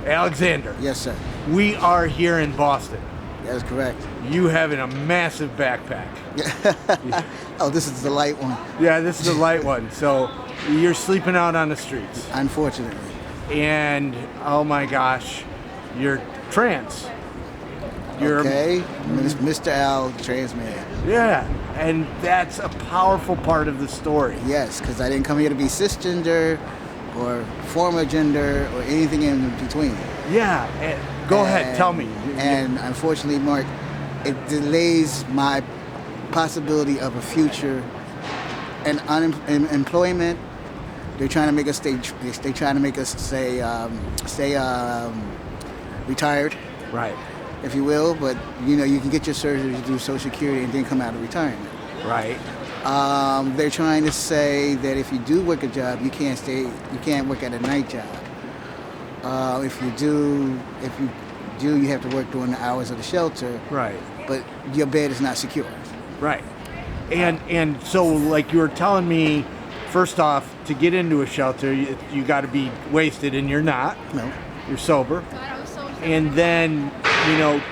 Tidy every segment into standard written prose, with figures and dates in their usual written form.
Alexander. Yes, sir. We are here in Boston. That is correct. You having a massive backpack. Oh, this is the light one. Yeah, this is the light one. So you're sleeping out on the streets. Unfortunately. And oh my gosh, you're trans. You're okay, Mr. Al, trans man. Yeah, and that's a powerful part of the story. Yes, because I didn't come here to be cisgender or former gender or anything in between. Yeah, go ahead, tell me. And unfortunately, Mark, it delays my possibility of a future and employment. They're trying to make us stay retired. Right. If you will, but you can get your surgery to do Social Security and then come out of retirement. Right. They're trying to say that if you do work a job, you can't work at a night job. If you do, you have to work during the hours of the shelter. Right. But your bed is not secure. Right. And so, like you were telling me, first off, to get into a shelter, you got to be wasted, and you're not. No. You're sober. And then,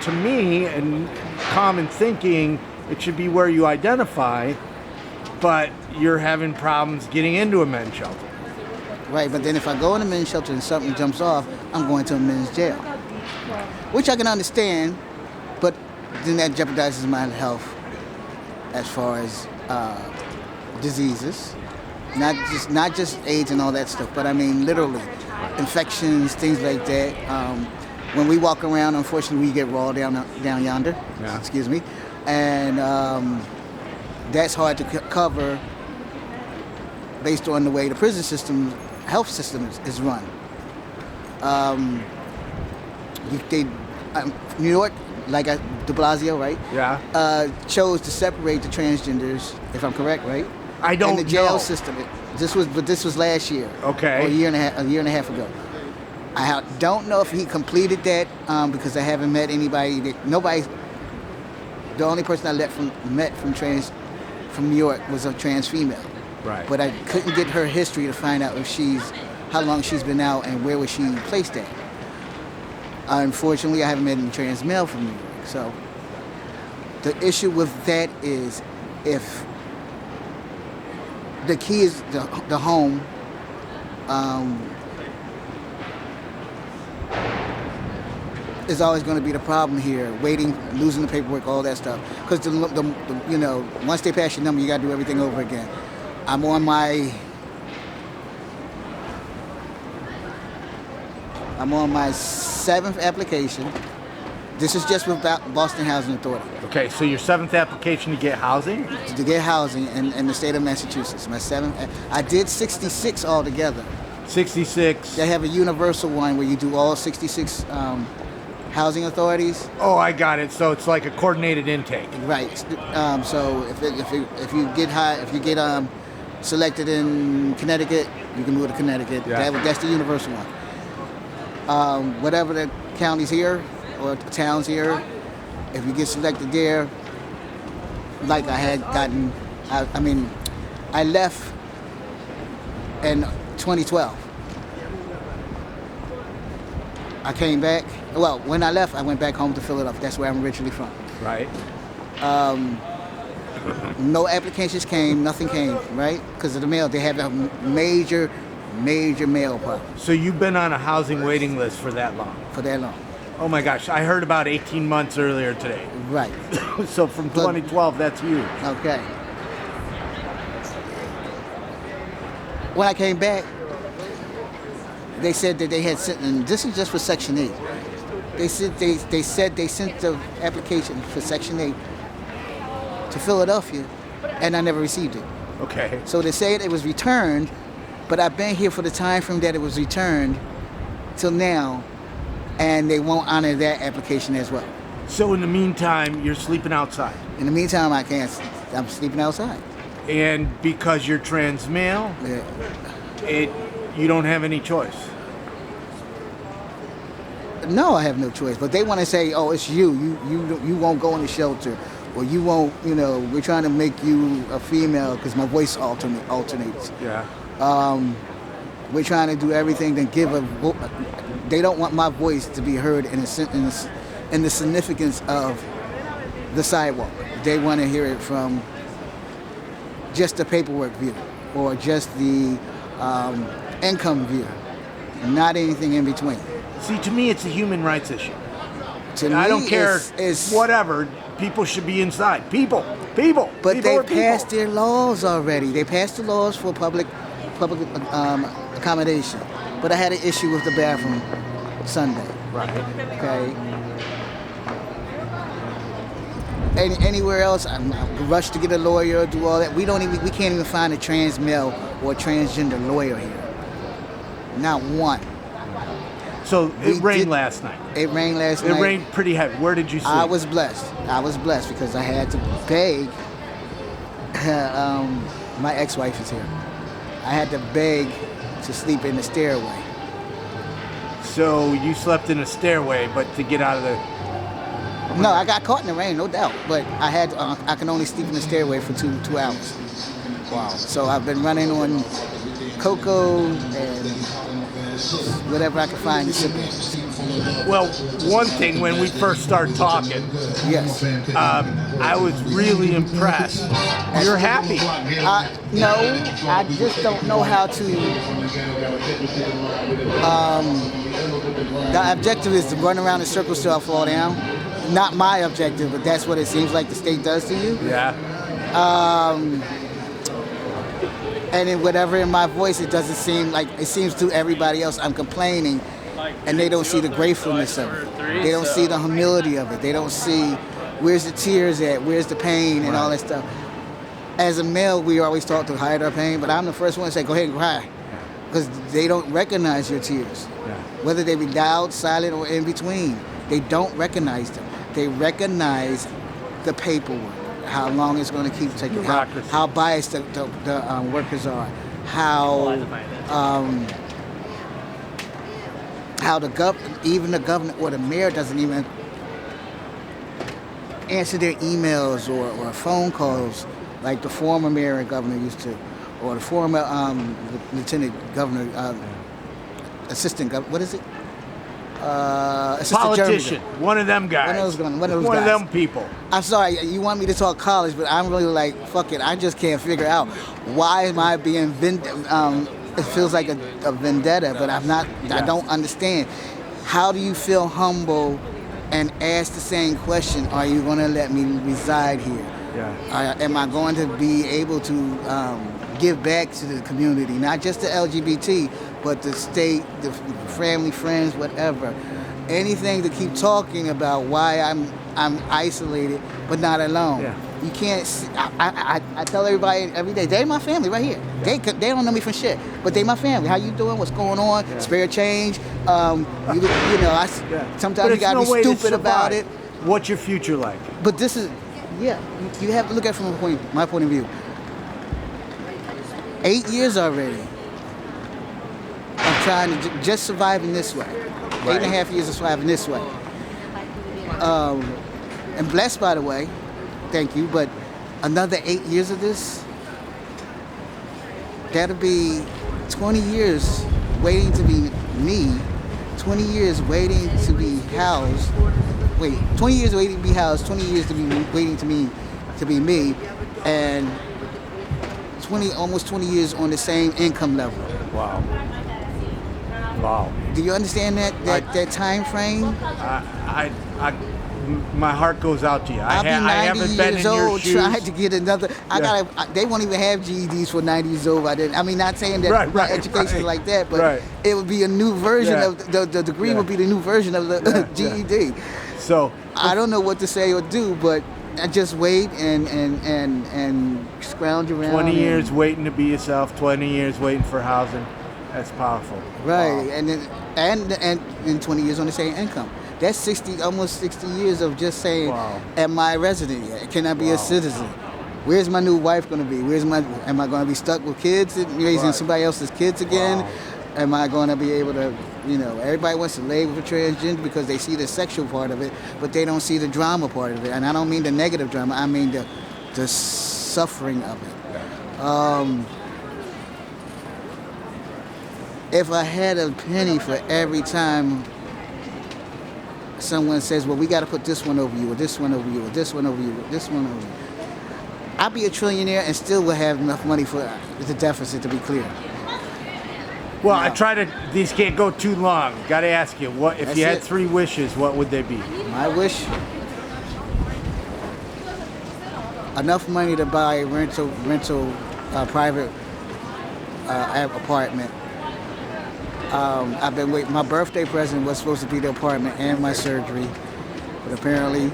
to me, and common thinking, it should be where you identify, but you're having problems getting into a men's shelter. Right, but then if I go in a men's shelter and something jumps off, I'm going to a men's jail. Which I can understand, but then that jeopardizes my health as far as diseases. Not just AIDS and all that stuff, but I mean literally infections, things like that. When we walk around, unfortunately, we get raw down yonder. Yeah. Excuse me, and that's hard to cover based on the way the prison system, health system is run. New York, like De Blasio, right? Yeah. Chose to separate the transgenders, if I'm correct, right? I don't know. In the jail system. This was last year. Okay. Or a year and a half ago. I don't know if he completed that because I haven't met anybody. The only person I met from New York was a trans female. Right. But I couldn't get her history to find out how long she's been out and where was she placed at. Unfortunately, I haven't met any trans male from New York. So the issue with that is if the key is the home. Is always going to be the problem here. Waiting, losing the paperwork, all that stuff. Because once they pass your number, you got to do everything over again. I'm on my 7th application. This is just with Boston Housing Authority. Okay, so your 7th application to get housing? To get housing in the state of Massachusetts. My 7th. I did 66 altogether. 66. They have a universal one where you do all 66 housing authorities. Oh, I got it. So it's like a coordinated intake. Right. So if you get selected in Connecticut, you can move to Connecticut. Yeah. That's the universal one. Whatever the counties here or towns here, if you get selected there, like I had gotten, I left in 2012. I came back. Well, when I left, I went back home to Philadelphia. That's where I'm originally from. Right. No applications came, nothing came, right? Because of the mail. They have a major mail problem. So you've been on a housing waiting list for that long? For that long. Oh my gosh, I heard about 18 months earlier today. Right. So from 2012, that's huge. Okay. When I came back, they said that they had sent, and this is just for Section 8. They said they sent the application for Section 8 to Philadelphia, and I never received it. Okay. So they said it was returned, but I've been here for the time from that it was returned till now, and they won't honor that application as well. So in the meantime, you're sleeping outside? In the meantime, I'm sleeping outside. And because you're trans male, Yeah. You don't have any choice? No, I have no choice. But they want to say, "Oh, it's you. You won't go in the shelter, or you won't. We're trying to make you a female because my voice alternates. Yeah. We're trying to do everything to give they don't want my voice to be heard in the significance of the sidewalk. They want to hear it from just the paperwork view or just the income view, not anything in between. See, to me, it's a human rights issue. To me, I don't care. It's whatever. People should be inside. People. But they are passed people. their laws already. They passed the laws for public accommodation. But I had an issue with the bathroom Sunday. Right. Okay. Anywhere else, I'm rushed to get a lawyer, do all that. We can't even find a trans male or a transgender lawyer here. Not one. So it rained last night. It rained last night. It rained pretty heavy. Where did you sleep? I was blessed. Because I had to beg. My ex-wife is here. I had to beg to sleep in the stairway. So you slept in a stairway, but to get out of the... No, I got caught in the rain, no doubt. But I can only sleep in the stairway for two hours. Wow. So I've been running on cocoa and whatever I can find to sip in. Well, one thing, when we first started talking, Yes. I was really impressed. You're happy. No, I just don't know how to. The objective is to run around in circles till I fall down. Not my objective, but that's what it seems like the state does to you. Yeah. And in whatever in my voice, it doesn't seem like it seems to everybody else I'm complaining, and they don't see the gratefulness of it. They don't see the humility of it. They don't see where's the tears at, where's the pain, and all that stuff. As a male, we always taught to hide our pain, but I'm the first one to say, go ahead and cry, because they don't recognize your tears, whether they be loud, silent, or in between. They don't recognize them. They recognize the paperwork. How long it's going to keep taking, how biased the workers are, how even the governor or the mayor doesn't even answer their emails or phone calls like the former mayor and governor used to, or the former lieutenant governor, assistant governor, what is it? Politician, one of them guys. One of guys. Them people. I'm sorry, you want me to talk college, but I'm really like, fuck it. I just can't figure out why am I being it feels like a vendetta, but I'm not. Yes. I don't understand. How do you feel humble and ask the same question? Are you going to let me reside here? Yeah. Am I going to be able to give back to the community, not just the LGBT, but the state, the family, friends, whatever. Anything to keep talking about why I'm isolated but not alone. Yeah. You can't. I tell everybody every day, they my family right here. Yeah. They don't know me from shit, but they my family. How you doing? What's going on? Yeah. Spare change. Sometimes you gotta be stupid about it. What's your future like? But this is, you have to look at it from my point of view. 8 years already. I'm trying to just survive in this way. Right. 8.5 years of surviving this way. And blessed, by the way. Thank you. But another 8 years of this, that'll be 20 years waiting to be me. 20 years waiting to be housed. 20 years waiting to be housed. 20 years to be waiting to be me, and almost 20 years on the same income level. Wow. Do you understand that time frame? My heart goes out to you. I'll be 90 years old trying to get another. They won't even have GEDs for 90 years old. Not saying that education like that, but it would be a new version of the degree would be the new version of the GED. So I don't know what to say or do, but I just wait and scrounge around. 20 years waiting to be yourself. 20 years waiting for housing. That's powerful. Right, wow. and 20 years on the same income. That's almost 60 years of just saying, am I a resident yet? Can I be a citizen? Where's my new wife going to be? Am I going to be stuck with kids, raising somebody else's kids again? Wow. Am I going to be able to, everybody wants to label for transgender because they see the sexual part of it, but they don't see the drama part of it. And I don't mean the negative drama, I mean the suffering of it. If I had a penny for every time someone says, well, we got to put this one over you, or this one over you, or this one over you, or this one over you, I'd be a trillionaire and still would have enough money for the deficit, to be clear. Well, I try to. These can't go too long. Got to ask you, what if you had 3 wishes? What would they be? My wish: enough money to buy a rental private apartment. I've been waiting. My birthday present was supposed to be the apartment and my surgery, but apparently.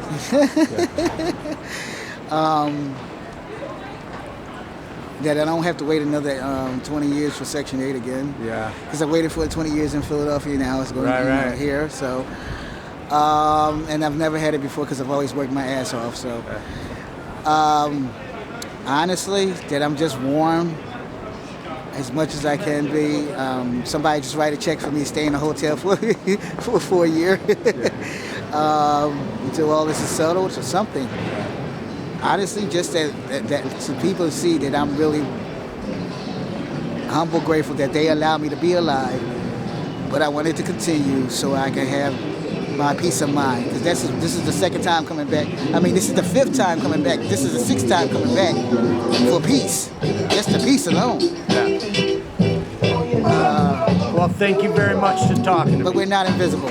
That I don't have to wait another 20 years for Section 8 again. Yeah. Because I waited for it 20 years in Philadelphia, now it's going to be here. So, and I've never had it before because I've always worked my ass off. So, honestly, that I'm just warm as much as I can be. Somebody just write a check for me, stay in a hotel for a year until all this is settled or something. Honestly, just that so people see that I'm really humble, grateful that they allowed me to be alive, but I wanted to continue so I can have my peace of mind. Because this is the 2nd time coming back. I mean, this is the 5th time coming back. This is the 6th time coming back for peace. Just the peace alone. Yeah. Well, thank you very much for talking to me. But we're not invisible.